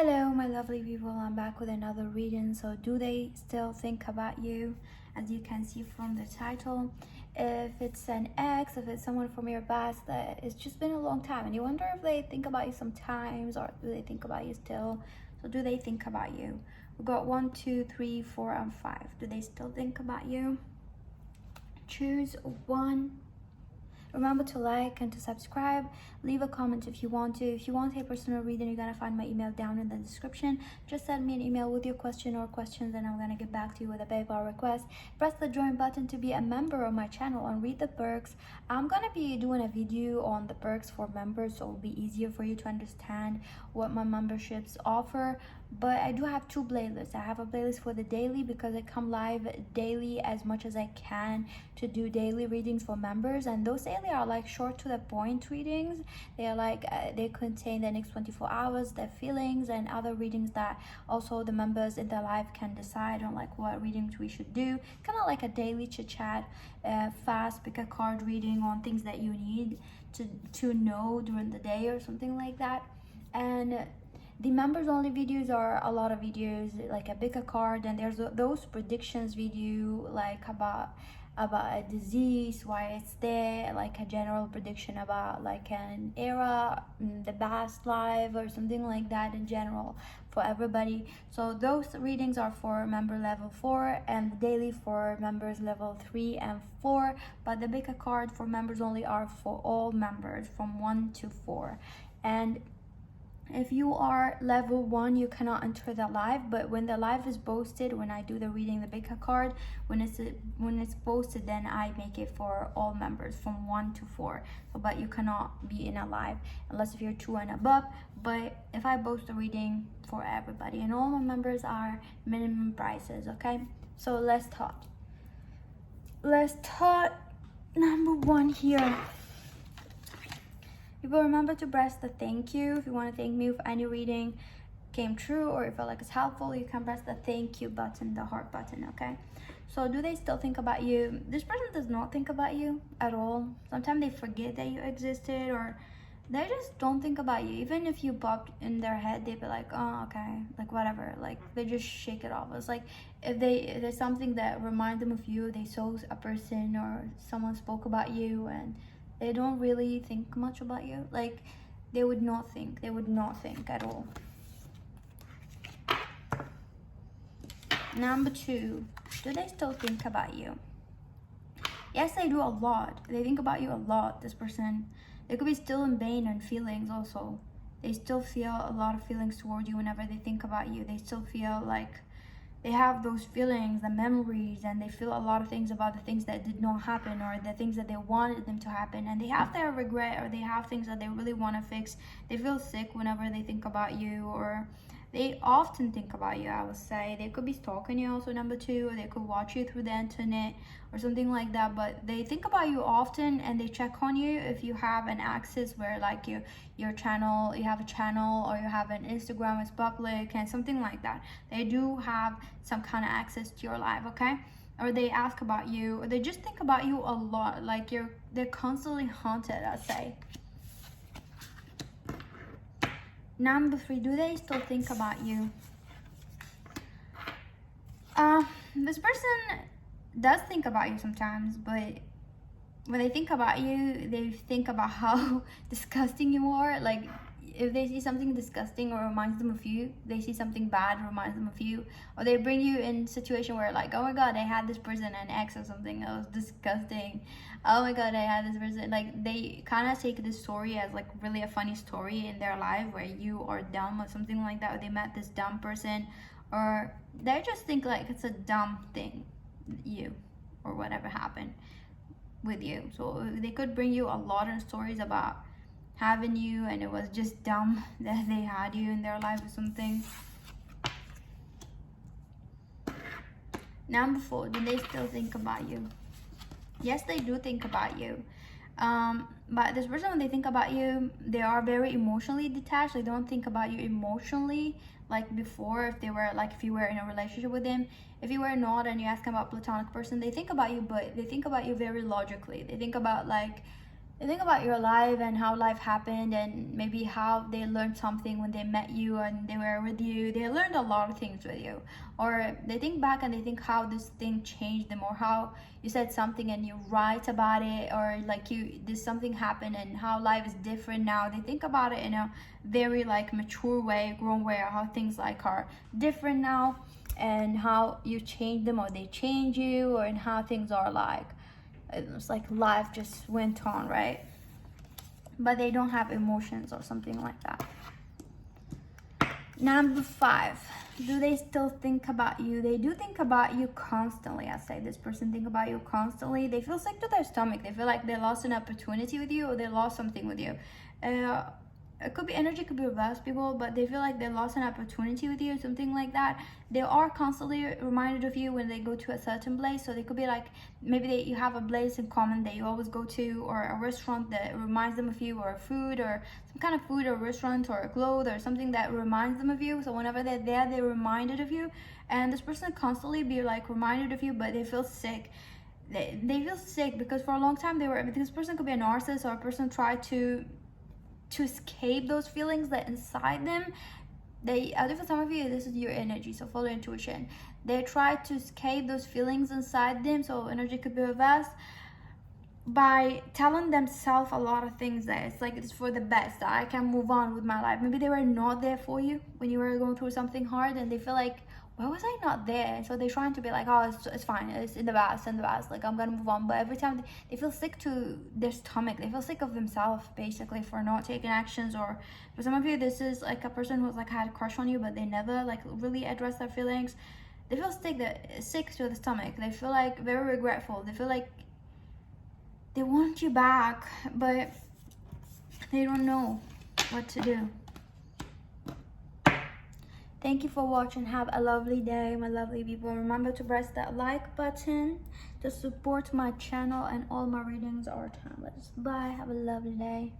Hello, my lovely people. I'm back with another reading. So, do they still think about you? As you can see from the title, if it's an ex, if it's someone from your past that it's just been a long time, and you wonder if they think about you sometimes, or do they think about you still? So, do they think about you? We got 1, 2, 3, 4, and 5. Do they still think about you? Choose one. Remember to like and to subscribe. Leave a comment if you want to. If you want a personal reading, you're gonna find my email down in the description. Just send me an email with your question or questions, and I'm gonna get back to you with a PayPal request. Press the join button to be a member of my channel and read the perks. I'm gonna be doing a video on the perks for members, so it'll be easier for you to understand what my memberships offer. But I do have two playlists. I have a playlist for the daily, because I come live daily as much as I can to do daily readings for members, and those daily are like short to the point readings. They are like they contain the next 24 hours, their feelings, and other readings that also the members in their life can decide on, like what readings we should do. Kind of like a daily chit chat, fast Pickacard reading on things that you need to know during the day or something like that. And the members only videos are a lot of videos like a Pickacard, and there's those predictions video like about a disease, why it's there, like a general prediction about like an era, the past life, or something like that in general for everybody. So those readings are for member level 4, and the daily for members level 3 and 4, but the Pickacard for members only are for all members from 1 to 4. And if you are level 1, you cannot enter the live, but when the live is posted, when I do the reading the Pickacard, when it's posted, then I make it for all members from 1 to 4. So, but you cannot be in a live unless if you're 2 and above. But if I post the reading for everybody, and all my members are minimum prices, okay? So let's talk number 1 here. People, remember to press the thank you. If you want to thank me if any reading came true or you feel like it's helpful, you can press the thank you button, the heart button, okay? So do they still think about you? This person does not think about you at all. Sometimes they forget that you existed, or they just don't think about you. Even if you popped in their head, they'd be like, oh, okay, like whatever. Like they just shake it off. It's like if there's something that reminds them of you, they saw a person or someone spoke about you, and they don't really think much about you. Like they would not think at all. Number 2, do they still think about you? Yes, they do a lot. They think about you a lot, this person. They could be still in pain and feelings also. They still feel a lot of feelings toward you whenever they think about you. They still feel like they have those feelings, the memories, and they feel a lot of things about the things that did not happen, or the things that they wanted them to happen, and they have their regret, or they have things that they really want to fix. They feel sick whenever they think about you, or they often think about you, I would say. They could be stalking you also, number 2, or they could watch you through the internet or something like that, but they think about you often, and they check on you if you have an access where like your channel, you have a channel, or you have an Instagram is public and something like that. They do have some kind of access to your life, okay? Or they ask about you, or they just think about you a lot. Like they're constantly haunted, I'd say. Number 3, do they still think about you? This person does think about you sometimes, but when they think about you, they think about how disgusting you are. Like if they see something disgusting or reminds them of you, they see something bad reminds them of you, or they bring you in a situation where like, oh my god, I had this person, an ex or something, that was disgusting. Oh my god, I had this person. Like they kind of take this story as like really a funny story in their life where you are dumb or something like that, or they met this dumb person, or they just think like it's a dumb thing, you or whatever happened with you. So they could bring you a lot of stories about having you, and it was just dumb that they had you in their life or something. Number 4, do they still think about you? Yes, they do think about you. But this person, when they think about you, they are very emotionally detached. They don't think about you emotionally like before. If they were like, if you were in a relationship with them, if you were not and you ask them about platonic person, they think about you, but they think about you very logically. They think about like They think about your life and how life happened, and maybe how they learned something when they met you and they were with you. They learned a lot of things with you. Or they think back and they think how this thing changed them, or how you said something and you write about it, or like this something happened and how life is different now. They think about it in a very like mature way, grown way, or how things like are different now, and how you change them or they change you, or in how things are like. It's like life just went on, right? But they don't have emotions or something like that. Number 5, do they still think about you? They do think about you constantly. I say this person think about you constantly. They feel sick to their stomach. They feel like they lost an opportunity with you, or they lost something with you. It could be energy, could be reverse, people, but they feel like they lost an opportunity with you, something like that. They are constantly reminded of you when they go to a certain place. So they could be like, maybe you have a place in common that you always go to, or a restaurant that reminds them of you, or food, or some kind of food or restaurant, or a clothes, or something that reminds them of you. So whenever they're there, they're reminded of you. And this person constantly be like reminded of you, but they feel sick. They feel sick because for a long time this person could be a narcissist, or a person tried to escape those feelings that inside them. For some of you, this is your energy, so follow intuition. They try to escape those feelings inside them, so energy could be reversed, by telling themselves a lot of things that it's like it's for the best, that I can move on with my life. Maybe they were not there for you when you were going through something hard, and they feel like, why was I not there? So they're trying to be like, oh, it's fine, it's in the past, like I'm gonna move on. But every time they feel sick to their stomach, they feel sick of themselves basically for not taking actions. Or for some of you, this is like a person who's like had a crush on you, but they never like really address their feelings. They feel sick to the stomach. They feel like very regretful. They feel like they want you back, but they don't know what to do. Thank you for watching. Have a lovely day, my lovely people. Remember to press that like button to support my channel, and all my readings are timeless. Bye. Have a lovely day.